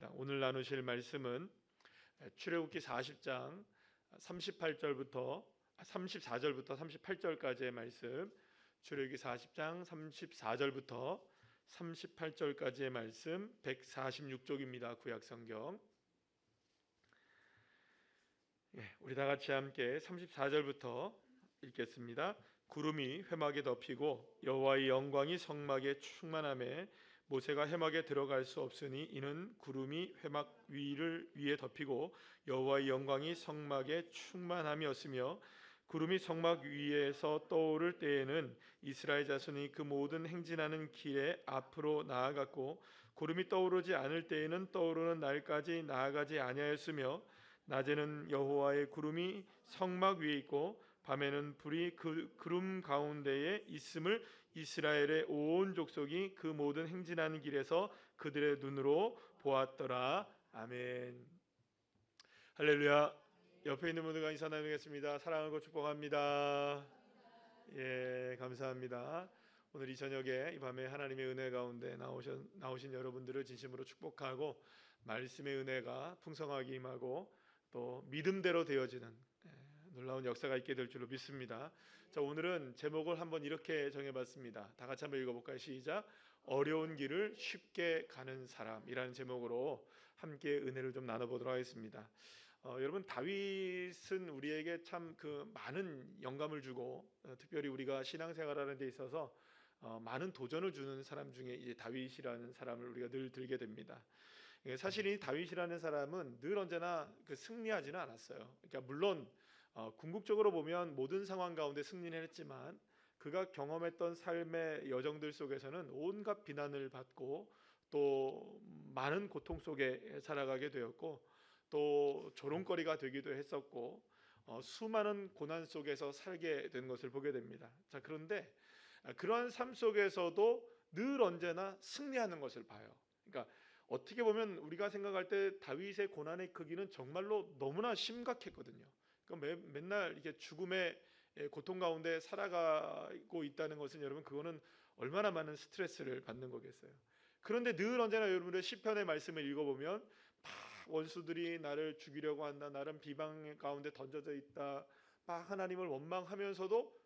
하겠습니다. 오늘 나누실 말씀은 출애굽기 40장 34절부터 38절까지의 말씀, 출애굽기 40장 34절부터 38절까지의 말씀, 146쪽입니다. 구약성경. 우리 다 같이 함께 34절부터 읽겠습니다. 구름이 회막에 덮이고 여호와의 영광이 성막에 충만하매 모세가 회막에 들어갈 수 없으니 이는 구름이 회막 위에 덮이고 여호와의 영광이 성막에 충만함이었으며, 구름이 성막 위에서 떠오를 때에는 이스라엘 자손이 그 모든 행진하는 길에 앞으로 나아갔고, 구름이 떠오르지 않을 때에는 떠오르는 날까지 나아가지 아니하였으며, 낮에는 여호와의 구름이 성막 위에 있고 밤에는 불이 그 구름 가운데에 있음을 이스라엘의 온 족속이 그 모든 행진하는 길에서 그들의 눈으로 보았더라. 아멘. 할렐루야. 옆에 있는 분들과 인사 나누겠습니다. 사랑하고 축복합니다. 감사합니다. 오늘 이 저녁에 이 밤에 하나님의 은혜 가운데 나오신 여러분들을 진심으로 축복하고, 말씀의 은혜가 풍성하게 임하고 또 믿음대로 되어지는 놀라운 역사가 있게 될 줄로 믿습니다. 자, 오늘은 제목을 한번 이렇게 정해봤습니다. 다 같이 한번 읽어볼까요? 시작. 어려운 길을 쉽게 가는 사람이라는 제목으로 함께 은혜를 좀 나눠보도록 하겠습니다. 여러분, 다윗은 우리에게 참 많은 영감을 주고, 특별히 우리가 신앙생활하는 데 있어서 많은 도전을 주는 사람 중에 이제 다윗이라는 사람을 우리가 늘 들게 됩니다. 사실 이 다윗이라는 사람은 늘 언제나 승리하지는 않았어요. 그러니까 물론 궁극적으로 보면 모든 상황 가운데 승리는 했지만, 그가 경험했던 삶의 여정들 속에서는 온갖 비난을 받고 또 많은 고통 속에 살아가게 되었고, 또 조롱거리가 되기도 했었고, 수많은 고난 속에서 살게 된 것을 보게 됩니다. 자, 그런데 그러한 삶 속에서도 늘 언제나 승리하는 것을 봐요. 그러니까 어떻게 보면 우리가 생각할 때 다윗의 고난의 크기는 정말로 너무나 심각했거든요. 그러니까 맨날 이렇게 죽음의 고통 가운데 살아가고 있다는 것은, 여러분, 그거는 얼마나 많은 스트레스를 받는 거겠어요. 그런데 늘 언제나 여러분들 시편의 말씀을 읽어보면 막 원수들이 나를 죽이려고 한다, 나는 비방 가운데 던져져 있다, 막 하나님을 원망하면서도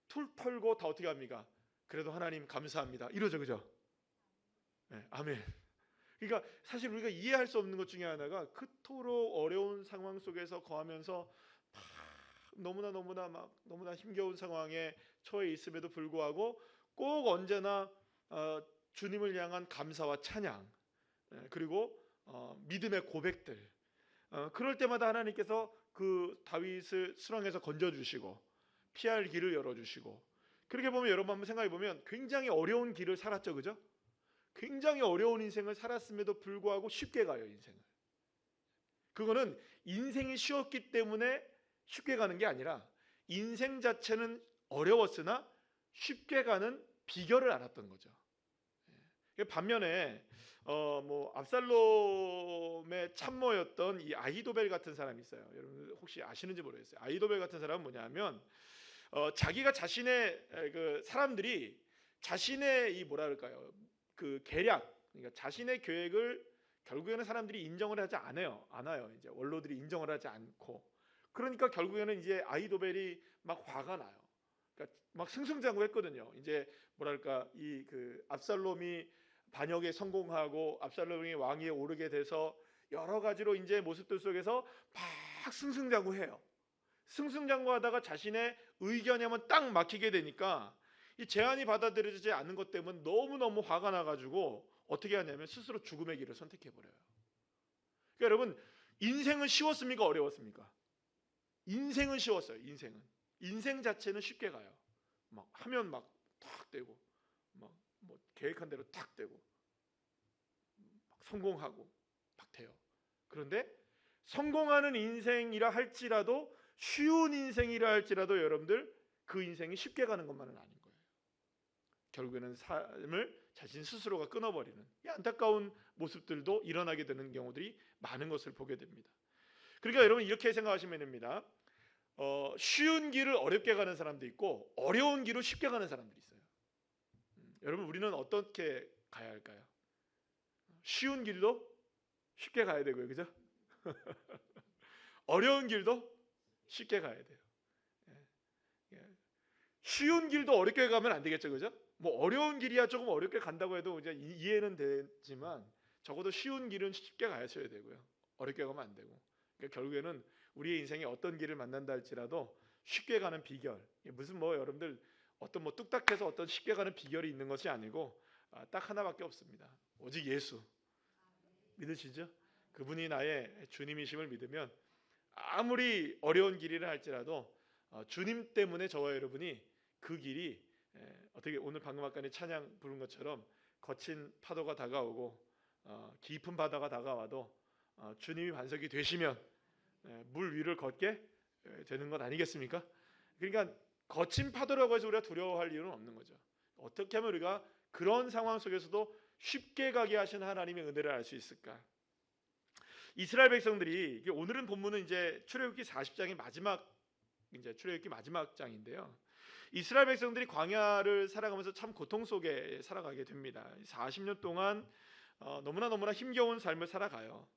툴 털고 다 어떻게 합니까? 그래도 하나님 감사합니다, 이러죠, 그죠? 아멘. 그러니까 사실 우리가 이해할 수 없는 것 중에 하나가, 그토록 어려운 상황 속에서 거하면서 너무나 힘겨운 상황에 처해 있음에도 불구하고 꼭 언제나 주님을 향한 감사와 찬양, 그리고 믿음의 고백들, 그럴 때마다 하나님께서 그 다윗을 수렁에서 건져주시고 피할 길을 열어주시고, 그렇게 보면 여러분 한번 생각해 보면 굉장히 어려운 길을 살았죠, 그죠? 굉장히 어려운 인생을 살았음에도 불구하고 쉽게 가요, 인생을. 그거는 인생이 쉬웠기 때문에 쉽게 가는 게 아니라, 인생 자체는 어려웠으나 쉽게 가는 비결을 알았던 거죠. 반면에 압살롬의 참모였던 이 아히도벨 같은 사람이 있어요. 여러분 혹시 아시는지 모르겠어요. 아히도벨 같은 사람은 뭐냐면, 자기가 자신의 사람들이 자신의 이 계략, 그러니까 자신의 계획을 결국에는 사람들이 인정을 하지 않아요. 이제 원로들이 인정을 하지 않고, 그러니까 결국에는 이제 아히도벨이 막 화가 나요. 그러니까 막 승승장구했거든요. 이제 압살롬이 반역에 성공하고 압살롬이 왕위에 오르게 돼서 여러 가지로 이제 모습들 속에서 막 승승장구해요. 승승장구하다가 자신의 의견에 한번 딱 막히게 되니까 이 제안이 받아들여지지 않는 것 때문에 너무너무 화가 나가지고 어떻게 하냐면 스스로 죽음의 길을 선택해버려요. 그러니까 여러분, 인생은 쉬웠습니까? 어려웠습니까? 인생은 쉬웠어요. 인생 자체는 쉽게 가요. 막 하면 막 탁 되고, 막 계획한 대로 탁 되고, 막 성공하고 막 돼요. 그런데 성공하는 인생이라 할지라도, 쉬운 인생이라 할지라도 여러분들 그 인생이 쉽게 가는 것만은 아닌 거예요. 결국에는 삶을 자신 스스로가 끊어버리는 이 안타까운 모습들도 일어나게 되는 경우들이 많은 것을 보게 됩니다. 그러니까 여러분 이렇게 생각하시면 됩니다. 쉬운 길을 어렵게 가는 사람도 있고 어려운 길을 쉽게 가는 사람들이 있어요. 여러분, 우리는 어떻게 가야 할까요? 쉬운 길도 쉽게 가야 되고요, 그죠? 어려운 길도 쉽게 가야 돼요. 예. 쉬운 길도 어렵게 가면 안 되겠죠, 그죠? 뭐 어려운 길이야 조금 어렵게 간다고 해도 이제 이해는 되지만 적어도 쉬운 길은 쉽게 가셔야 되고요. 어렵게 가면 안 되고. 그러니까 결국에는 우리의 인생에 어떤 길을 만난다 할지라도 쉽게 가는 비결, 무슨 뭐 여러분들 어떤 뭐 뚝딱해서 어떤 쉽게 가는 비결이 있는 것이 아니고 딱 하나밖에 없습니다. 오직 예수. 믿으시죠? 그분이 나의 주님이심을 믿으면 아무리 어려운 길이라 할지라도 주님 때문에 저와 여러분이 그 길이 어떻게 오늘 방금 아까 찬양 부른 것처럼 거친 파도가 다가오고 깊은 바다가 다가와도 주님이 반석이 되시면 물 위를 걷게 되는 것 아니겠습니까? 그러니까 거친 파도라고 해서 우리가 두려워할 이유는 없는 거죠. 어떻게 하면 우리가 그런 상황 속에서도 쉽게 가게 하신 하나님의 은혜를 알 수 있을까? 이스라엘 백성들이 오늘은 본문은 이제 출애굽기 40장의 마지막 이제 출애굽기 마지막 장인데요. 이스라엘 백성들이 광야를 살아가면서 참 고통 속에 살아가게 됩니다. 40년 동안 너무나 힘겨운 삶을 살아가요.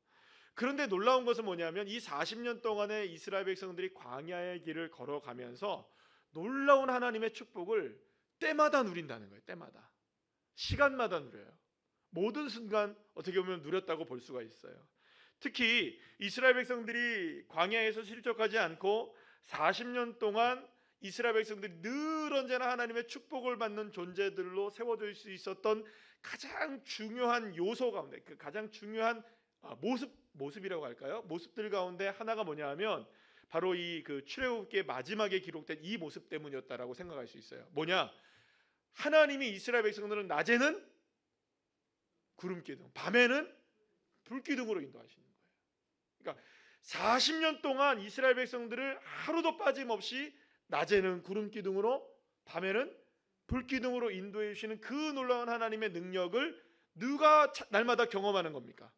그런데 놀라운 것은 뭐냐면 이 40년 동안에 이스라엘 백성들이 광야의 길을 걸어가면서 놀라운 하나님의 축복을 때마다 누린다는 거예요. 때마다. 시간마다 누려요. 모든 순간 어떻게 보면 누렸다고 볼 수가 있어요. 특히 이스라엘 백성들이 광야에서 실족하지 않고 40년 동안 이스라엘 백성들이 늘 언제나 하나님의 축복을 받는 존재들로 세워질 수 있었던 가장 중요한 요소 가운데, 그 가장 중요한 모습이라고 할까요? 모습들 가운데 하나가 뭐냐하면 바로 이 그 출애굽기의 마지막에 기록된 이 모습 때문이었다라고 생각할 수 있어요. 뭐냐? 하나님이 이스라엘 백성들은 낮에는 구름 기둥, 밤에는 불 기둥으로 인도하시는 거예요. 그러니까 40년 동안 이스라엘 백성들을 하루도 빠짐없이 낮에는 구름 기둥으로 밤에는 불 기둥으로 인도해 주시는 그 놀라운 하나님의 능력을 누가 날마다 경험하는 겁니까?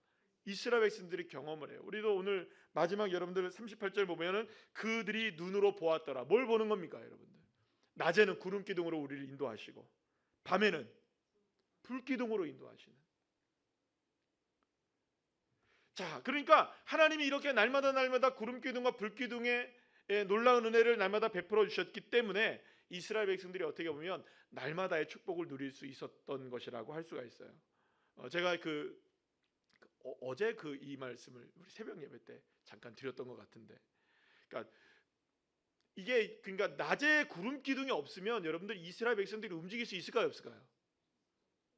이스라엘 백성들이 경험을 해요. 우리도 오늘 마지막 여러분들 38절 보면은 그들이 눈으로 보았더라. 뭘 보는 겁니까, 여러분들? 낮에는 구름 기둥으로 우리를 인도하시고 밤에는 불 기둥으로 인도하시는. 자, 그러니까 하나님이 이렇게 날마다 구름 기둥과 불 기둥의 놀라운 은혜를 날마다 베풀어 주셨기 때문에 이스라엘 백성들이 어떻게 보면 날마다의 축복을 누릴 수 있었던 것이라고 할 수가 있어요. 제가 어제 이 말씀을 우리 새벽 예배 때 잠깐 드렸던 것 같은데, 그러니까 이게 그러니까 낮에 구름 기둥이 없으면 여러분들 이스라엘 백성들이 움직일 수 있을까요, 없을까요?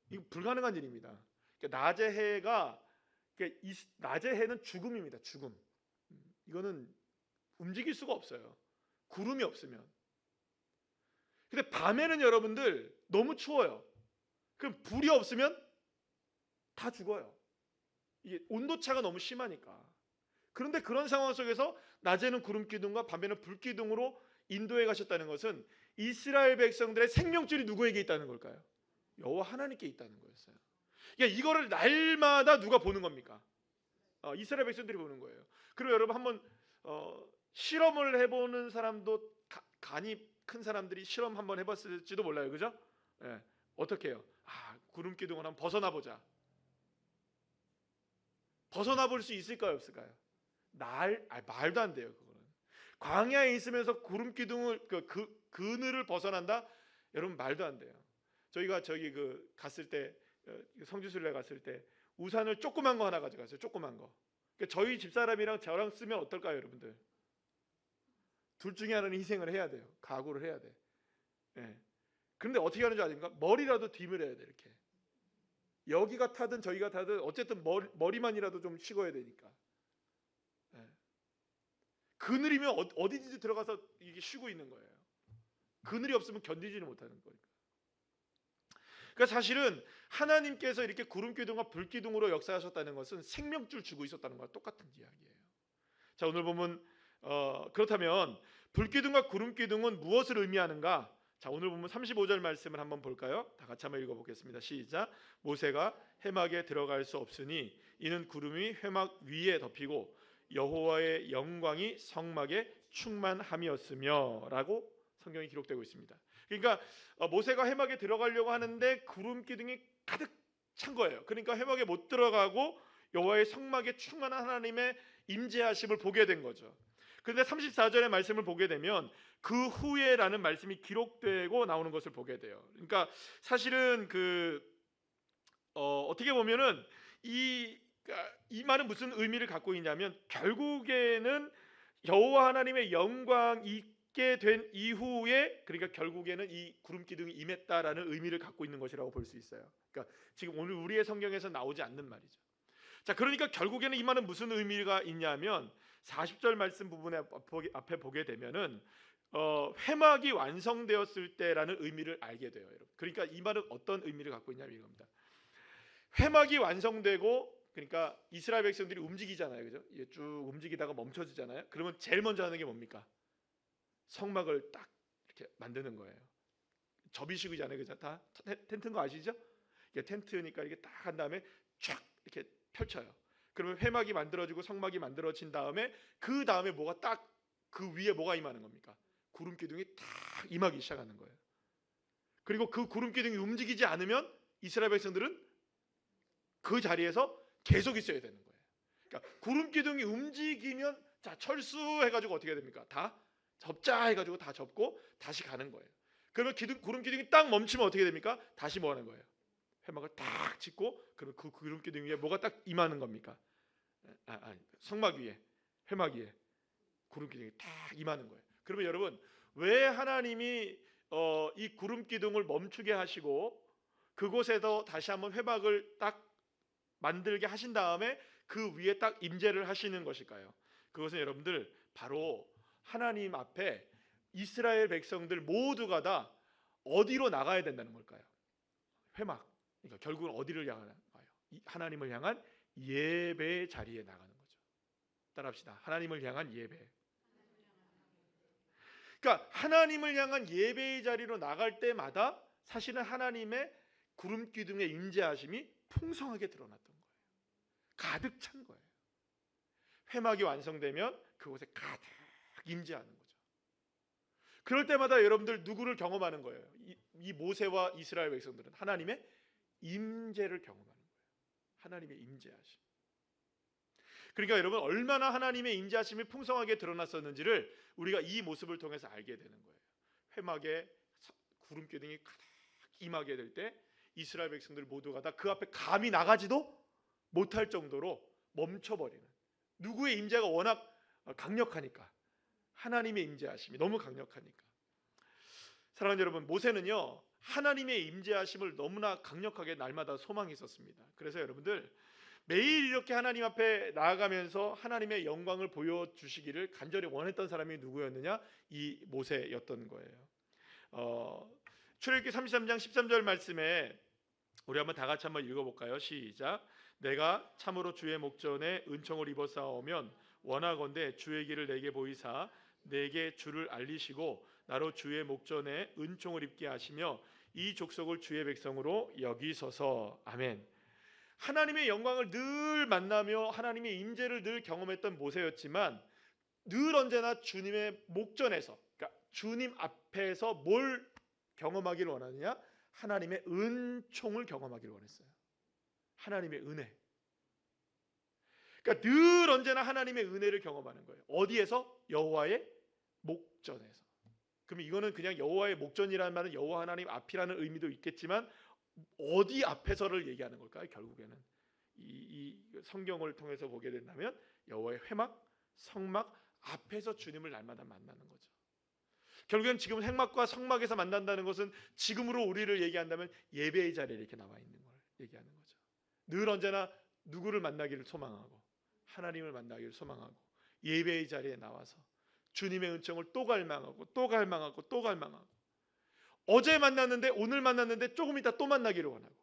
이거 불가능한 일입니다. 그러니까 낮의 해는 죽음입니다. 죽음. 이거는 움직일 수가 없어요. 구름이 없으면. 근데 밤에는 여러분들 너무 추워요. 그럼 불이 없으면 다 죽어요. 이게 온도차가 너무 심하니까. 그런데 그런 상황 속에서 낮에는 구름 기둥과 밤에는 불 기둥으로 인도해 가셨다는 것은 이스라엘 백성들의 생명줄이 누구에게 있다는 걸까요? 여호와 하나님께 있다는 거였어요. 그러니까 이거를 날마다 누가 보는 겁니까? 이스라엘 백성들이 보는 거예요. 그리고 여러분 한번 실험을 해보는 사람도 간이 큰 사람들이 실험 한번 해봤을지도 몰라요, 그죠? 예, 어떻게 해요? 구름 기둥을 한번 벗어나 보자. 벗어나 볼 수 있을까요, 없을까요? 말도 안 돼요. 그거는 광야에 있으면서 구름 기둥을 그늘을 벗어난다? 여러분 말도 안 돼요. 저희가 갔을 때 성지순례 갔을 때 우산을 조그만 거 하나 가져갔어요. 조그만 거. 그러니까 저희 집사람이랑 저랑 쓰면 어떨까요, 여러분들? 둘 중에 하나는 희생을 해야 돼요. 각오를 해야 돼. 예. 그런데 어떻게 하는 줄 아십니까? 머리라도 뒤밀어야 돼, 이렇게. 여기가 타든 저기가 타든 어쨌든 머리만이라도 좀 식어야 되니까. 예. 그늘이면 어디든지 들어가서 이게 쉬고 있는 거예요. 그늘이 없으면 견디지는 못하는 거니까. 그러니까 사실은 하나님께서 이렇게 구름 기둥과 불 기둥으로 역사하셨다는 것은 생명줄 주고 있었다는 거와 똑같은 이야기예요. 자, 오늘 보면 그렇다면 불 기둥과 구름 기둥은 무엇을 의미하는가? 자, 오늘 보면 35절 말씀을 한번 볼까요? 다 같이 한번 읽어보겠습니다. 시작. 모세가 회막에 들어갈 수 없으니 이는 구름이 회막 위에 덮이고 여호와의 영광이 성막에 충만함이었으며 라고 성경이 기록되고 있습니다. 그러니까 모세가 회막에 들어가려고 하는데 구름 기둥이 가득 찬 거예요. 그러니까 회막에 못 들어가고 여호와의 성막에 충만한 하나님의 임재하심을 보게 된 거죠. 그런데 34절의 말씀을 보게 되면 그 후에라는 말씀이 기록되고 나오는 것을 보게 돼요. 그러니까 사실은 어떻게 보면은 이 말은 무슨 의미를 갖고 있냐면, 결국에는 여호와 하나님의 영광이 있게 된 이후에, 그러니까 결국에는 이 구름 기둥이 임했다라는 의미를 갖고 있는 것이라고 볼 수 있어요. 그러니까 지금 오늘 우리의 성경에서 나오지 않는 말이죠. 자, 그러니까 결국에는 이 말은 무슨 의미가 있냐면 40절 말씀 부분에 앞에 보게 되면은 회막이 완성되었을 때라는 의미를 알게 돼요, 여러분. 그러니까 이 말은 어떤 의미를 갖고 있냐면 이겁니다. 회막이 완성되고, 그러니까 이스라엘 백성들이 움직이잖아요, 그죠? 쭉 움직이다가 멈춰지잖아요. 그러면 제일 먼저 하는 게 뭡니까? 성막을 딱 이렇게 만드는 거예요. 접이식이잖아요, 그죠? 다 텐트인 거 아시죠? 이게 텐트니까 이게 딱 한 다음에 쫙 이렇게 펼쳐요. 그러면 회막이 만들어지고 성막이 만들어진 다음에 그 다음에 뭐가 딱 그 위에 뭐가 임하는 겁니까? 구름 기둥이 딱 임하기 시작하는 거예요. 그리고 그 구름 기둥이 움직이지 않으면 이스라엘 백성들은 그 자리에서 계속 있어야 되는 거예요. 그러니까 구름 기둥이 움직이면 자 철수해가지고 어떻게 됩니까? 다 접자 해가지고 다 접고 다시 가는 거예요. 그러면 구름 기둥이 딱 멈추면 어떻게 됩니까? 다시 뭐 하는 거예요? 회막을 딱 짓고, 그러면 그 구름 기둥 위에 뭐가 딱 임하는 겁니까? 성막 위에, 회막 위에 구름 기둥이 딱 임하는 거예요. 그러면 여러분, 왜 하나님이 이 구름 기둥을 멈추게 하시고 그곳에서 다시 한번 회막을 딱 만들게 하신 다음에 그 위에 딱 임재를 하시는 것일까요? 그것은 여러분들 바로 하나님 앞에 이스라엘 백성들 모두가 다 어디로 나가야 된다는 걸까요? 회막. 그러니까 결국은 어디를 향하나요? 하나님을 향한 예배의 자리에 나가는 거죠. 따라합시다. 하나님을 향한 예배. 그러니까 하나님을 향한 예배의 자리로 나갈 때마다 사실은 하나님의 구름 기둥의 임재하심이 풍성하게 드러났던 거예요. 가득 찬 거예요. 회막이 완성되면 그곳에 가득 임재하는 거죠. 그럴 때마다 여러분들 누구를 경험하는 거예요? 이 모세와 이스라엘 백성들은 하나님의 임재를 경험하는 거예요. 하나님의 임재하심. 그러니까 여러분, 얼마나 하나님의 임재하심이 풍성하게 드러났었는지를 우리가 이 모습을 통해서 알게 되는 거예요. 회막에 구름 기둥이 가득 임하게 될 때 이스라엘 백성들 모두가 다 그 앞에 감히 나가지도 못할 정도로 멈춰버리는, 누구의 임재가 워낙 강력하니까, 하나님의 임재하심이 너무 강력하니까. 사랑하는 여러분, 모세는요 하나님의 임재하심을 너무나 강력하게 날마다 소망했었습니다. 그래서 여러분들 매일 이렇게 하나님 앞에 나아가면서 하나님의 영광을 보여주시기를 간절히 원했던 사람이 누구였느냐? 이 모세였던 거예요. 출애굽기 33장 13절 말씀에 우리 한번 다 같이 한번 읽어볼까요? 시작. 내가 참으로 주의 목전에 은총을 입어 싸우면 원하건대 주의 길을 내게 보이사 내게 주를 알리시고 나로 주의 목전에 은총을 입게 하시며 이 족속을 주의 백성으로 여기소서. 아멘. 하나님의 영광을 늘 만나며 하나님의 임재를 늘 경험했던 모세였지만 늘 언제나 주님의 목전에서, 그러니까 주님 앞에서 뭘 경험하기를 원하느냐? 하나님의 은총을 경험하기를 원했어요. 하나님의 은혜. 그러니까 늘 언제나 하나님의 은혜를 경험하는 거예요. 어디에서? 여호와의 목전에서. 그럼 이거는 그냥 여호와의 목전이라는 말은 여호와 하나님 앞이라는 의미도 있겠지만 어디 앞에서를 얘기하는 걸까요? 결국에는 이 성경을 통해서 보게 된다면 여호와의 회막, 성막 앞에서 주님을 날마다 만나는 거죠. 결국엔 지금 회막과 성막에서 만난다는 것은 지금으로 우리를 얘기한다면 예배의 자리에 이렇게 나와 있는 걸 얘기하는 거죠. 늘 언제나 누구를 만나기를 소망하고 하나님을 만나기를 소망하고 예배의 자리에 나와서 주님의 은총을 또 갈망하고 또 갈망하고 또 갈망하고, 어제 만났는데 오늘 만났는데 조금 이따 또 만나기를 원하고,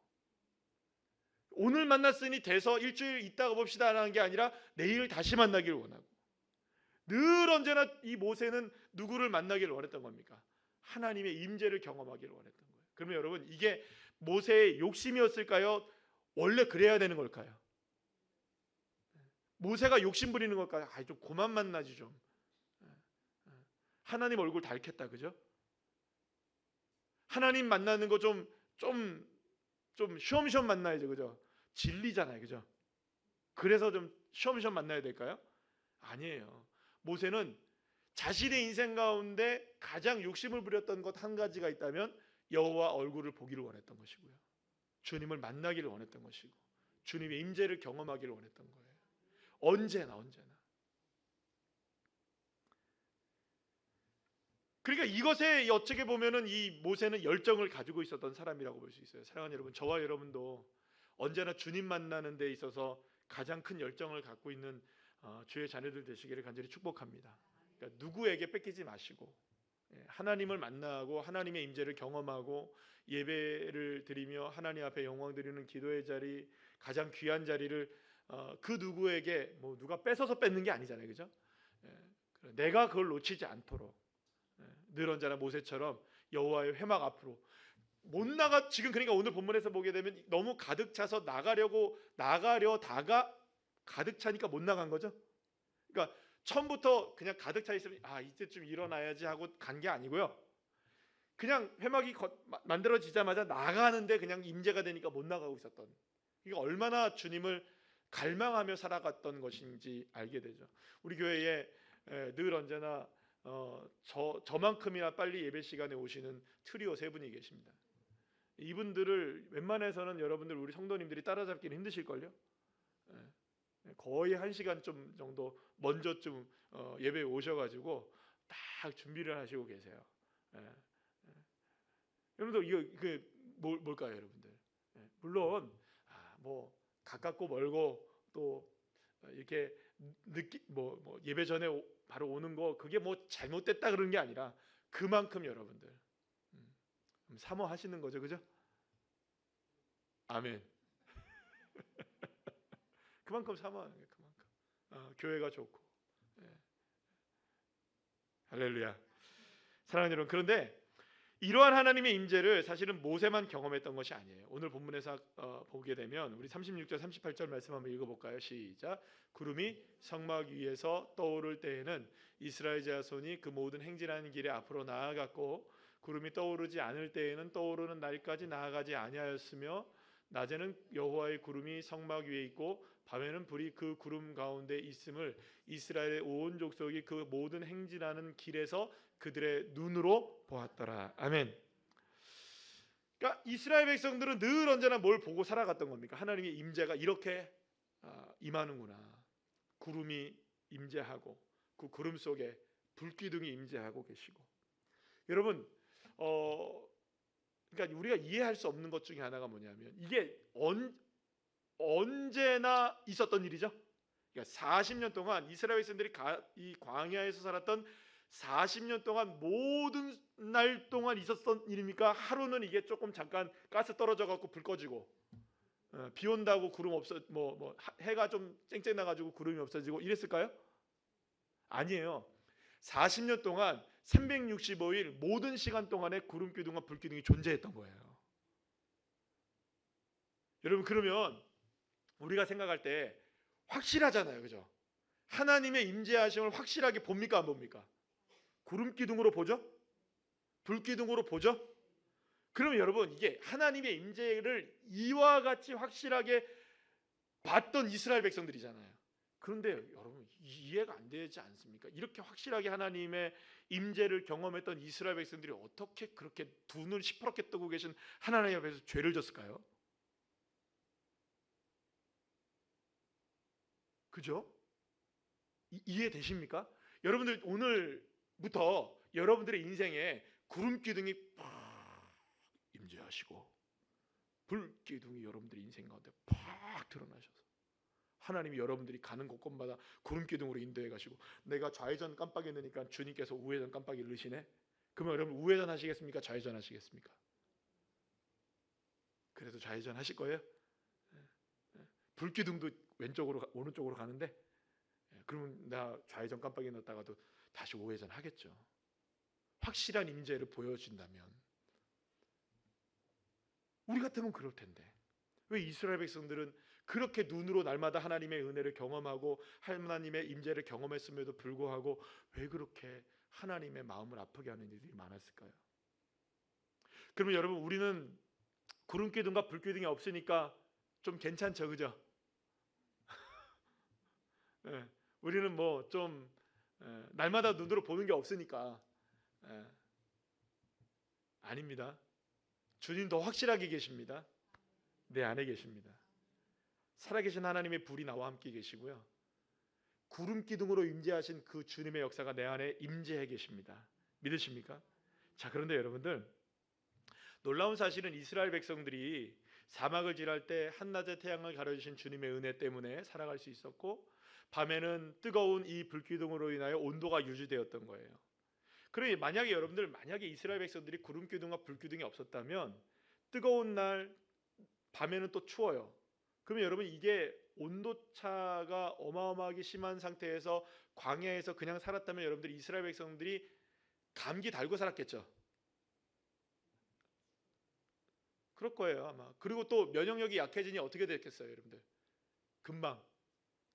오늘 만났으니 돼서 일주일 있다가 봅시다 라는 게 아니라 내일 다시 만나기를 원하고, 늘 언제나 이 모세는 누구를 만나기를 원했던 겁니까? 하나님의 임재를 경험하기를 원했던 거예요. 그러면 여러분, 이게 모세의 욕심이었을까요? 원래 그래야 되는 걸까요? 모세가 욕심 부리는 걸까요? 좀 그만 만나지 좀. 하나님 얼굴 닳겠다, 그죠? 하나님 만나는 거 좀 쉬엄쉬엄 만나야죠, 그죠? 진리잖아요, 그죠? 그래서 좀 쉬엄쉬엄 만나야 될까요? 아니에요. 모세는 자신의 인생 가운데 가장 욕심을 부렸던 것 한 가지가 있다면 여호와 얼굴을 보기를 원했던 것이고요. 주님을 만나기를 원했던 것이고 주님의 임재를 경험하기를 원했던 거예요. 언제나. 그러니까 이것에 어떻게 보면은 이 모세는 열정을 가지고 있었던 사람이라고 볼 수 있어요. 사랑하는 여러분, 저와 여러분도 언제나 주님 만나는 데 있어서 가장 큰 열정을 갖고 있는 주의 자녀들 되시기를 간절히 축복합니다. 그러니까 누구에게 뺏기지 마시고 하나님을 만나고 하나님의 임재를 경험하고 예배를 드리며 하나님 앞에 영광 드리는 기도의 자리, 가장 귀한 자리를 그 누구에게 뭐 누가 뺏어서 뺏는 게 아니잖아요, 그죠? 내가 그걸 놓치지 않도록 늘 언제나 모세처럼 여호와의 회막 앞으로 못 나가. 지금 그러니까 오늘 본문에서 보게 되면 너무 가득 차서 나가려다가 가득 차니까 못 나간 거죠. 그러니까 처음부터 그냥 가득 차 있으면 이때쯤 일어나야지 하고 간 게 아니고요. 그냥 회막이 만들어지자마자 나가는데 그냥 임재가 되니까 못 나가고 있었던. 이게 얼마나 주님을 갈망하며 살아갔던 것인지 알게 되죠. 우리 교회에 늘 언제나 저만큼이나 빨리 예배 시간에 오시는 트리오 세 분이 계십니다. 이분들을 웬만해서는 여러분들 우리 성도님들이 따라잡기는 힘드실걸요. 거의 1시간 좀 정도 먼저쯤 예배에 오셔가지고 딱 준비를 하시고 계세요. 여러분들 이거 뭘까요, 여러분들? 물론 뭐 가깝고 멀고 또 이렇게 뭐 예배 전에 바로 오는 거 그게 뭐 잘못됐다 그런 게 아니라 그만큼 여러분들 사모하시는 거죠, 그죠? 아멘. 그만큼 사모하는 게 그만큼 교회가 좋고. 할렐루야. 사랑하는 여러분, 그런데 이러한 하나님의 임재를 사실은 모세만 경험했던 것이 아니에요. 오늘 본문에서 보게 되면 우리 36절 38절 말씀 한번 읽어볼까요? 시작. 구름이 성막 위에서 떠오를 때에는 이스라엘 자손이 그 모든 행진하는 길에 앞으로 나아갔고 구름이 떠오르지 않을 때에는 떠오르는 날까지 나아가지 아니하였으며 낮에는 여호와의 구름이 성막 위에 있고 밤에는 불이 그 구름 가운데 있음을 이스라엘의 온 족속이 그 모든 행진하는 길에서 그들의 눈으로 보았더라. 아멘. 그러니까 이스라엘 백성들은 늘 언제나 뭘 보고 살아갔던 겁니까? 하나님의 임재가 이렇게 임하는구나. 구름이 임재하고 그 구름 속에 불기둥이 임재하고 계시고. 여러분, 그러니까 우리가 이해할 수 없는 것 중에 하나가 뭐냐면 이게 언제나 있었던 일이죠. 그러니까 40년 동안 이스라엘 백성들이 이 광야에서 살았던 40년 동안 모든 날 동안 있었던 일입니까? 하루는 이게 조금 잠깐 가스 떨어져 갖고 불 꺼지고 비 온다고 구름 없어 뭐 해가 좀 쨍쨍 나가지고 구름이 없어지고 이랬을까요? 아니에요. 40년 동안 365일 모든 시간 동안에 구름 기둥과 불 기둥이 존재했던 거예요. 여러분, 그러면 우리가 생각할 때 확실하잖아요, 그죠? 하나님의 임재하심을 확실하게 봅니까, 안 봅니까? 구름 기둥으로 보죠? 불 기둥으로 보죠? 그러면 여러분, 이게 하나님의 임재를 이와 같이 확실하게 봤던 이스라엘 백성들이잖아요. 그런데 여러분, 이해가 안 되지 않습니까? 이렇게 확실하게 하나님의 임재를 경험했던 이스라엘 백성들이 어떻게 그렇게 두 눈을 시퍼렇게 뜨고 계신 하나님 앞에서 죄를 졌을까요? 그죠? 이해되십니까? 여러분들 오늘부터 여러분들의 인생에 구름 기둥이 팍 임재하시고 불 기둥이 여러분들의 인생 가운데 팍 드러나셔서 하나님이 여러분들이 가는 곳곳마다 구름 기둥으로 인도해 가시고 내가 좌회전 깜빡이 넣으니까 주님께서 우회전 깜빡이 넣으시네. 그러면 여러분 우회전 하시겠습니까? 좌회전 하시겠습니까? 그래도 좌회전 하실 거예요? 불 기둥도 왼쪽으로 오른쪽으로 가는데 그러면 나 좌회전 깜빡이 넣었다가도 다시 우회전 하겠죠. 확실한 임재를 보여준다면 우리 같으면 그럴 텐데 왜 이스라엘 백성들은 그렇게 눈으로 날마다 하나님의 은혜를 경험하고 하나님의 임재를 경험했음에도 불구하고 왜 그렇게 하나님의 마음을 아프게 하는 일들이 많았을까요? 그러면 여러분 우리는 구름 기둥과 불 기둥이 없으니까 좀 괜찮죠, 그죠? 예, 우리는 뭐 좀 날마다 눈으로 보는 게 없으니까. 예, 아닙니다. 주님 더 확실하게 계십니다. 내 안에 계십니다. 살아계신 하나님의 불이 나와 함께 계시고요. 구름 기둥으로 임재하신 그 주님의 역사가 내 안에 임재해 계십니다. 믿으십니까? 자, 그런데 여러분들, 놀라운 사실은 이스라엘 백성들이 사막을 지날 때 한낮에 태양을 가려주신 주님의 은혜 때문에 살아갈 수 있었고, 밤에는 뜨거운 이 불기둥으로 인하여 온도가 유지되었던 거예요. 그러니 만약에 이스라엘 백성들이 구름 기둥과 불 기둥이 없었다면 뜨거운 날 밤에는 또 추워요. 그러면 여러분, 이게 온도 차가 어마어마하게 심한 상태에서 광야에서 그냥 살았다면 여러분들, 이스라엘 백성들이 감기 달고 살았겠죠. 그럴 거예요 아마. 그리고 또 면역력이 약해지니 어떻게 됐겠어요 여러분들? 금방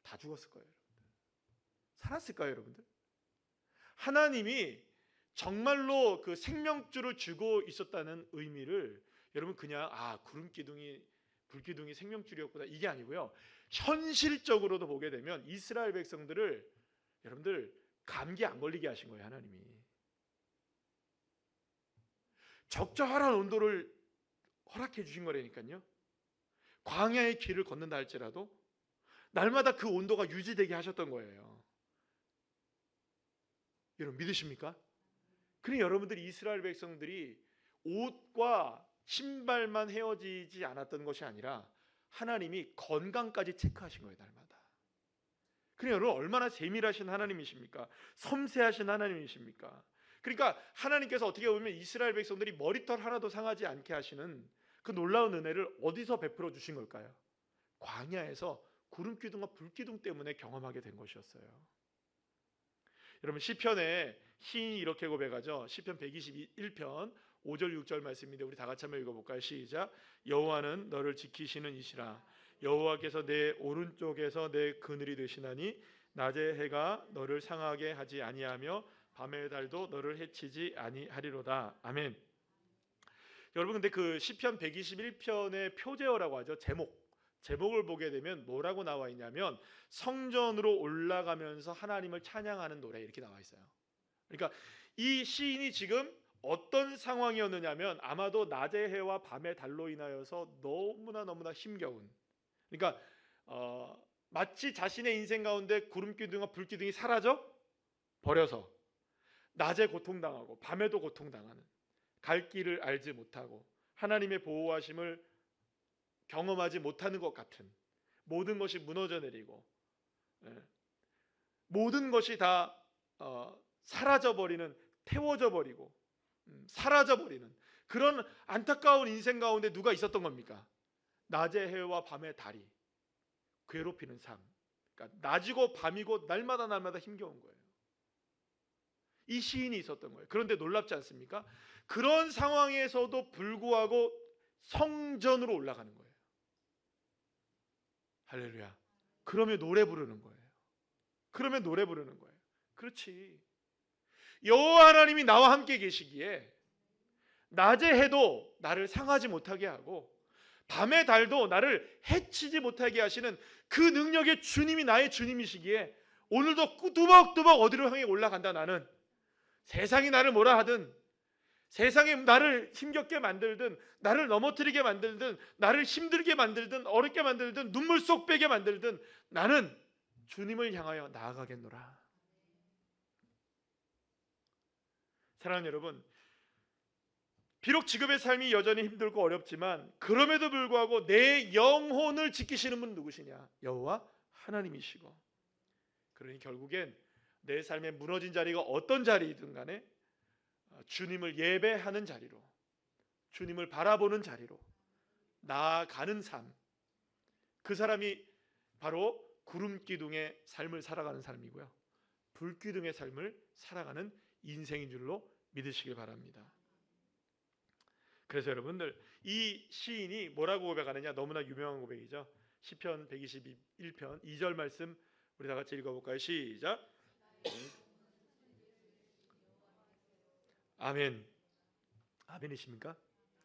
다 죽었을 거예요. 여러분들. 살았을까요 여러분들? 하나님이 정말로 그 생명줄을 주고 있었다는 의미를 여러분 그냥 구름 기둥이 불 기둥이 생명줄이었구나 이게 아니고요. 현실적으로도 보게 되면 이스라엘 백성들을 여러분들 감기 안 걸리게 하신 거예요. 하나님이 적절한 온도를 허락해 주신 거라니까요. 광야의 길을 걷는다 할지라도 날마다 그 온도가 유지되게 하셨던 거예요. 여러분 믿으십니까? 그러니 여러분들이 이스라엘 백성들이 옷과 신발만 헤어지지 않았던 것이 아니라 하나님이 건강까지 체크하신 거예요. 날마다. 그러니 여러분 얼마나 세밀하신 하나님이십니까? 섬세하신 하나님이십니까? 그러니까 하나님께서 어떻게 보면 이스라엘 백성들이 머리털 하나도 상하지 않게 하시는 그 놀라운 은혜를 어디서 베풀어 주신 걸까요? 광야에서 구름 기둥과 불 기둥 때문에 경험하게 된 것이었어요. 여러분 시편에 시인이 이렇게 고백하죠. 시편 121편 5절 6절 말씀인데 우리 다 같이 한번 읽어볼까요? 시작. 여호와는 너를 지키시는 이시라. 여호와께서 내 오른쪽에서 내 그늘이 되시나니 낮의 해가 너를 상하게 하지 아니하며 밤의 달도 너를 해치지 아니하리로다. 아멘. 여러분 근데 그 시편 121편의 표제어라고 하죠. 제목을 보게 되면 뭐라고 나와 있냐면 성전으로 올라가면서 하나님을 찬양하는 노래 이렇게 나와 있어요. 그러니까 이 시인이 지금 어떤 상황이었느냐면 아마도 낮의 해와 밤의 달로 인하여서 너무나 힘겨운, 그러니까 마치 자신의 인생 가운데 구름 기둥과 불 기둥이 사라져 버려서 낮에 고통당하고 밤에도 고통당하는, 갈 길을 알지 못하고 하나님의 보호하심을 경험하지 못하는 것 같은, 모든 것이 무너져 내리고 모든 것이 다 사라져 버리는, 태워져 버리고 사라져 버리는 그런 안타까운 인생 가운데 누가 있었던 겁니까? 낮의 해와 밤의 달이 괴롭히는 삶. 그러니까 낮이고 밤이고 날마다 힘겨운 거예요. 이 시인이 있었던 거예요. 그런데 놀랍지 않습니까? 그런 상황에서도 불구하고 성전으로 올라가는 거예요. 할렐루야. 그러면 노래 부르는 거예요. 그렇지. 여호와 하나님이 나와 함께 계시기에 낮의 해도 나를 상하지 못하게 하고 밤의 달도 나를 해치지 못하게 하시는 그 능력의 주님이 나의 주님이시기에 오늘도 꾸두벅두벅 어디로 향해 올라간다. 나는 세상이 나를 뭐라 하든, 세상이 나를 힘겹게 만들든, 나를 넘어뜨리게 만들든, 나를 힘들게 만들든, 어렵게 만들든, 눈물 쏙 빼게 만들든 나는 주님을 향하여 나아가겠노라. 사랑하는 여러분, 비록 지금의 삶이 여전히 힘들고 어렵지만 그럼에도 불구하고 내 영혼을 지키시는 분 누구시냐? 여호와 하나님이시고, 그러니 결국엔 내 삶에 무너진 자리가 어떤 자리이든 간에 주님을 예배하는 자리로, 주님을 바라보는 자리로 나아가는 삶, 그 사람이 바로 구름 기둥의 삶을 살아가는 삶이고요, 불 기둥의 삶을 살아가는 인생인 줄로 믿으시길 바랍니다. 그래서 여러분들 이 시인이 뭐라고 고백하느냐? 너무나 유명한 고백이죠. 시편 121편 2절 말씀 우리 다 같이 읽어볼까요? 시작. 아멘. 아멘이십니까?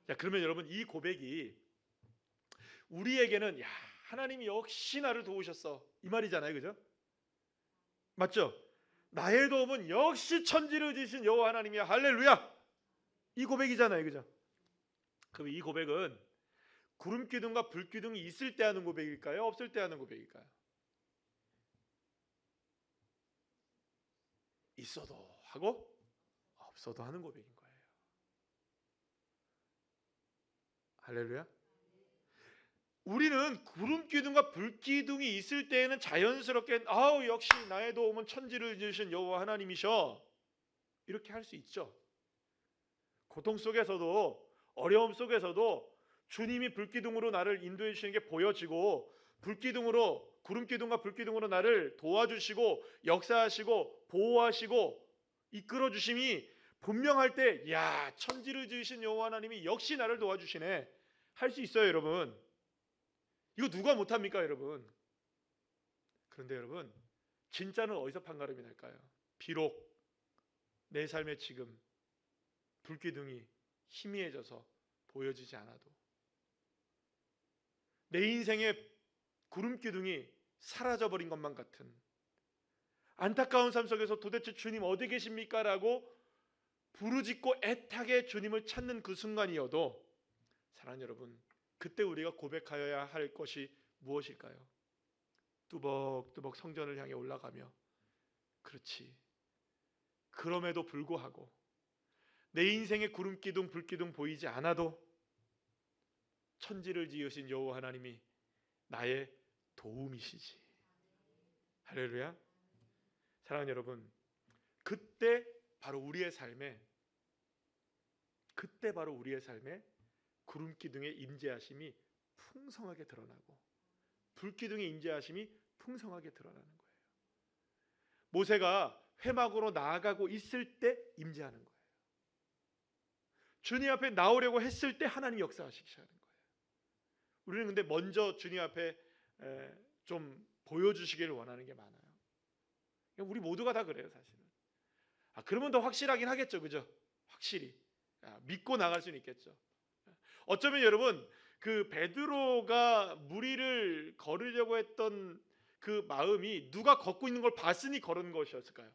자, 그러면 여러분 이 고백이 우리에게는 하나님이 역시 나를 도우셨어 이 말이잖아요, 그죠? 맞죠? 나의 도움은 역시 천지를 지으신 여호와 하나님이야. 할렐루야. 이 고백이잖아요, 그죠? 그럼 이 고백은 구름 기둥과 불 기둥이 있을 때 하는 고백일까요? 없을 때 하는 고백일까요? 있어도 하고 없어도 하는 고백인 거예요. 할렐루야. 우리는 구름 기둥과 불 기둥이 있을 때에는 자연스럽게 아우 역시 나의 도움은 천지를 지으신 여호와 하나님이셔 이렇게 할 수 있죠. 고통 속에서도 어려움 속에서도 주님이 불기둥으로 나를 인도해 주시는 게 보여지고 불기둥으로 구름기둥과 불기둥으로 나를 도와주시고 역사하시고 보호하시고 이끌어 주심이 분명할 때 야 천지를 지으신 여호와 하나님이 역시 나를 도와주시네 할 수 있어요 여러분. 이거 누가 못합니까 여러분? 그런데 여러분 진짜는 어디서 판가름이 날까요? 비록 내 삶에 지금 불기둥이 희미해져서 보여지지 않아도 내 인생의 구름기둥이 사라져버린 것만 같은 안타까운 삶 속에서 도대체 주님 어디 계십니까? 라고 부르짖고 애타게 주님을 찾는 그 순간이어도 사랑하는 여러분 그때 우리가 고백하여야 할 것이 무엇일까요? 뚜벅뚜벅 성전을 향해 올라가며 그렇지 그럼에도 불구하고 내 인생의 구름기둥 불기둥 보이지 않아도 천지를 지으신 여호와 하나님이 나의 도움이시지. 할렐루야. 사랑하는 여러분 그때 바로 우리의 삶에 구름기둥의 임재하심이 풍성하게 드러나고 불기둥의 임재하심이 풍성하게 드러나는 거예요. 모세가 회막으로 나아가고 있을 때 임재하는 거예요. 주님 앞에 나오려고 했을 때 하나님 역사하시기 하는 거예요. 우리는 근데 먼저 주님 앞에 좀 보여주시기를 원하는 게 많아요. 우리 모두가 다 그래요 사실은. 그러면 더 확실하긴 하겠죠, 그죠? 확실히 믿고 나갈 수는 있겠죠. 어쩌면 여러분 그 베드로가 무리를 걸으려고 했던 그 마음이 누가 걷고 있는 걸 봤으니 걸은 것이었을까요?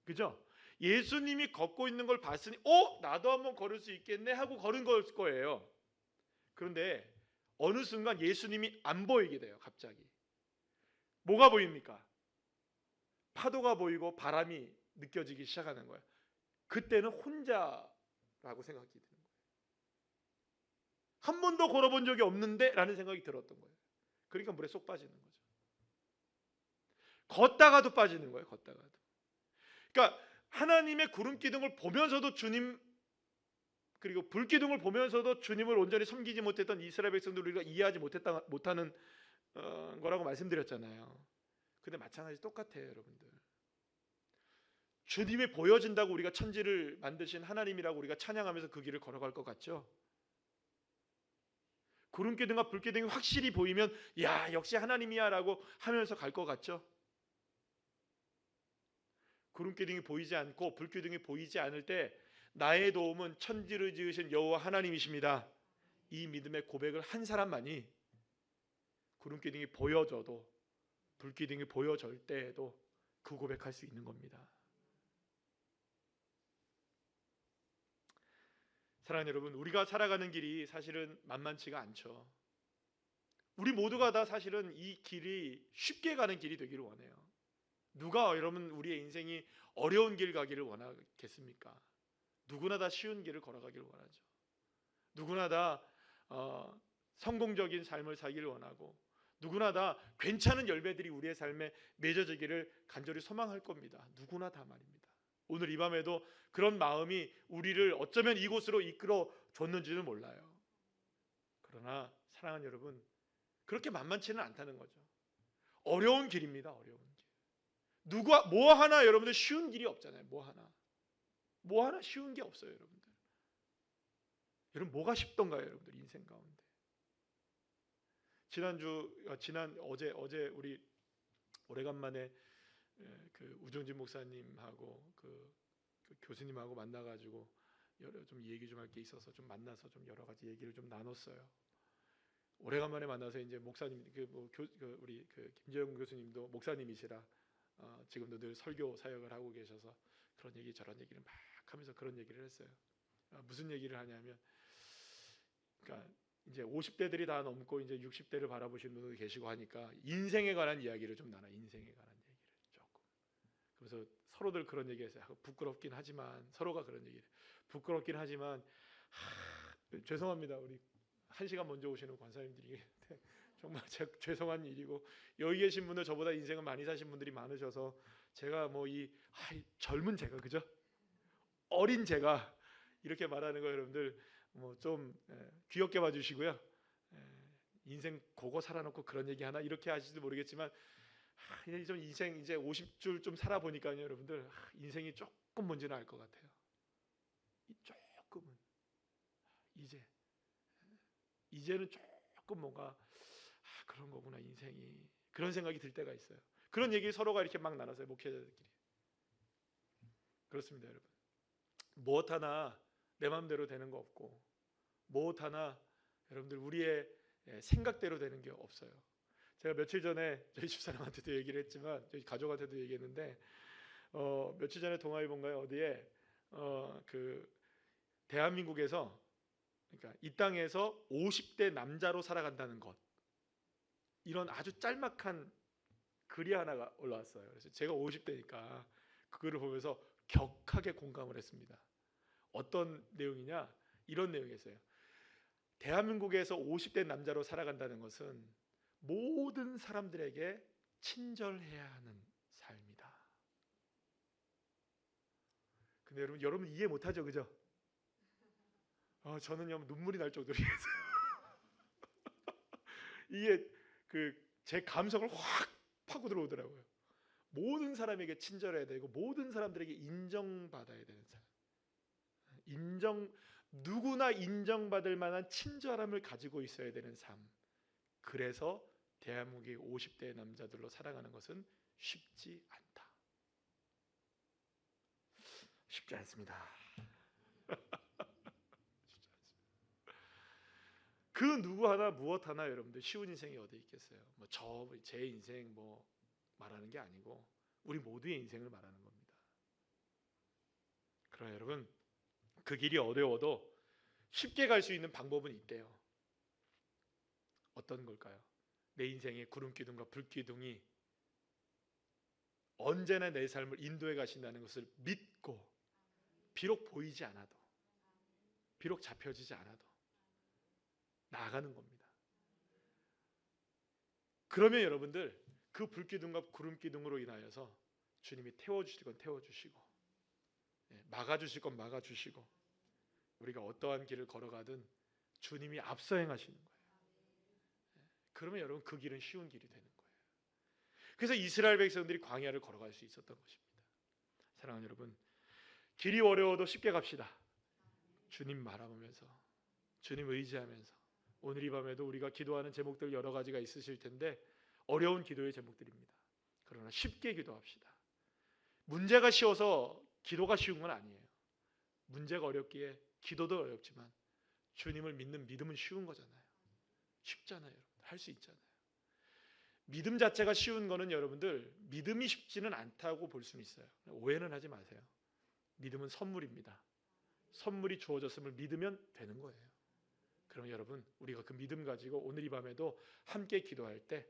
그죠? 예수님이 걷고 있는 걸 봤으니 나도 한번 걸을 수 있겠네 하고 걸은 걸 거예요. 그런데 어느 순간 예수님이 안 보이게 돼요. 갑자기 뭐가 보입니까? 파도가 보이고 바람이 느껴지기 시작하는 거예요. 그때는 혼자라고 생각이 드는 거예요. 한 번도 걸어본 적이 없는데 라는 생각이 들었던 거예요. 그러니까 물에 쏙 빠지는 거죠. 걷다가도 빠지는 거예요. 걷다가도. 그러니까 하나님의 구름기둥을 보면서도 주님 그리고 불기둥을 보면서도 주님을 온전히 섬기지 못했던 이스라엘 백성들을 우리가 이해하지 못하는 거라고 말씀드렸잖아요. 근데 마찬가지 똑같아요 여러분들. 주님이 보여진다고 우리가 천지를 만드신 하나님이라고 우리가 찬양하면서 그 길을 걸어갈 것 같죠? 구름기둥과 불기둥이 확실히 보이면 야 역시 하나님이야 라고 하면서 갈 것 같죠? 구름기둥이 보이지 않고 불기둥이 보이지 않을 때 나의 도움은 천지를 지으신 여호와 하나님이십니다. 이 믿음의 고백을 한 사람만이 구름기둥이 보여져도 불기둥이 보여질 때에도 그 고백할 수 있는 겁니다. 사랑하는 여러분 우리가 살아가는 길이 사실은 만만치가 않죠. 우리 모두가 다 사실은 이 길이 쉽게 가는 길이 되기를 원해요. 누가 여러분 우리의 인생이 어려운 길 가기를 원하겠습니까? 누구나 다 쉬운 길을 걸어가기를 원하죠. 누구나 다 성공적인 삶을 살기를 원하고 누구나 다 괜찮은 열매들이 우리의 삶에 맺어지기를 간절히 소망할 겁니다. 누구나 다 말입니다. 오늘 이 밤에도 그런 마음이 우리를 어쩌면 이곳으로 이끌어 줬는지는 몰라요. 그러나 사랑하는 여러분 그렇게 만만치는 않다는 거죠. 어려운 길입니다. 어려운 길. 누가 뭐 하나 여러분들 쉬운 길이 없잖아요. 뭐 하나 쉬운 게 없어요, 여러분들. 여러분 뭐가 쉽던가요, 여러분들 인생 가운데? 어제 우리 오래간만에 그 우정진 목사님하고 그 교수님하고 만나가지고 좀 얘기 좀 할 게 있어서 좀 만나서 좀 여러 가지 얘기를 좀 나눴어요. 오래간만에 만나서 이제 목사님 우리 김재영 교수님도 목사님이시라 지금도 늘 설교 사역을 하고 계셔서 그런 얘기 저런 얘기를 막 하면서 그런 얘기를 했어요. 무슨 얘기를 하냐면, 그러니까 이제 50대들이 다 넘고 이제 60대를 바라보시는 분도 계시고 하니까 인생에 관한 이야기를 좀 나눠. 인생에 관한 얘기를 조금. 그래서 서로들 그런 얘기했어요. 부끄럽긴 하지만, 서로가 그런 얘기를, 부끄럽긴 하지만 죄송합니다. 우리 1시간 먼저 오시는 권사님들이 정말 죄송한 일이고, 여기 계신 분들 저보다 인생을 많이 사신 분들이 많으셔서 제가 뭐 이 젊은 제가, 그죠? 어린 제가 이렇게 말하는 거 여러분들 뭐 좀 귀엽게 봐주시고요. 인생 고고 살아놓고 그런 얘기 하나 이렇게 하실지도 모르겠지만, 좀 인생 이제 50줄 좀 살아보니까요 여러분들, 인생이 조금 뭔지는 알 것 같아요. 조금은 이제는 조금 뭔가 그런 거구나 인생이, 그런 생각이 들 때가 있어요. 그런 얘기 서로가 이렇게 막 나눠서요, 목회자들끼리. 그렇습니다 여러분. 무엇 하나 내 마음대로 되는 거 없고, 무엇 하나 여러분들 우리의 생각대로 되는 게 없어요. 제가 며칠 전에 저희 집사람한테도 얘기를 했지만 저희 가족한테도 얘기했는데, 며칠 전에 동아일보인가요 어디에 그 대한민국에서, 그러니까 이 땅에서 50대 남자로 살아간다는 것, 이런 아주 짤막한 글이 하나가 올라왔어요. 그래서 제가 50대니까 그거를 보면서 격하게 공감을 했습니다. 어떤 내용이냐, 이런 내용이었어요. 대한민국에서 50대 남자로 살아간다는 것은 모든 사람들에게 친절해야 하는 삶이다. 근데 여러분 이해 못하죠, 그죠? 저는요 눈물이 날 정도로 이게 제 감성을 확 파고 들어오더라고요. 모든 사람에게 친절해야 되고 모든 사람들에게 인정받아야 되는 삶. 누구나 인정받을 만한 친절함을 가지고 있어야 되는 삶. 그래서 대한민국의 50대 남자들로 살아가는 것은 쉽지 않다. 쉽지 않습니다. 그 누구 하나 무엇 하나 여러분들 쉬운 인생이 어디 있겠어요? 뭐 제 인생 뭐 말하는 게 아니고 우리 모두의 인생을 말하는 겁니다. 그러나 여러분, 그 길이 어려워도 쉽게 갈 수 있는 방법은 있대요. 어떤 걸까요? 내 인생의 구름기둥과 불기둥이 언제나 내 삶을 인도해 가신다는 것을 믿고, 비록 보이지 않아도, 비록 잡혀지지 않아도 나아가는 겁니다. 그러면 여러분들 그 불기둥과 구름기둥으로 인하여서 주님이 태워주실 건 태워주시고, 막아주실 건 막아주시고, 우리가 어떠한 길을 걸어가든 주님이 앞서 행하시는 거예요. 그러면 여러분 그 길은 쉬운 길이 되는 거예요. 그래서 이스라엘 백성들이 광야를 걸어갈 수 있었던 것입니다. 사랑하는 여러분, 길이 어려워도 쉽게 갑시다. 주님 바라보면서, 주님 의지하면서. 오늘 이 밤에도 우리가 기도하는 제목들 여러 가지가 있으실 텐데 어려운 기도의 제목들입니다. 그러나 쉽게 기도합시다. 문제가 쉬워서 기도가 쉬운 건 아니에요. 문제가 어렵기에 기도도 어렵지만 주님을 믿는 믿음은 쉬운 거잖아요. 쉽잖아요. 여러분. 할 수 있잖아요. 믿음 자체가 쉬운 거는 여러분들 믿음이 쉽지는 않다고 볼 수는 있어요. 오해는 하지 마세요. 믿음은 선물입니다. 선물이 주어졌음을 믿으면 되는 거예요. 그럼 여러분, 우리가 그 믿음 가지고 오늘 이 밤에도 함께 기도할 때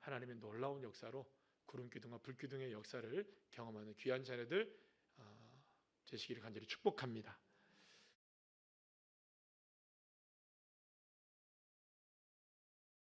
하나님의 놀라운 역사로 구름기둥과 불기둥의 역사를 경험하는 귀한 자녀들 되시기를 간절히 축복합니다.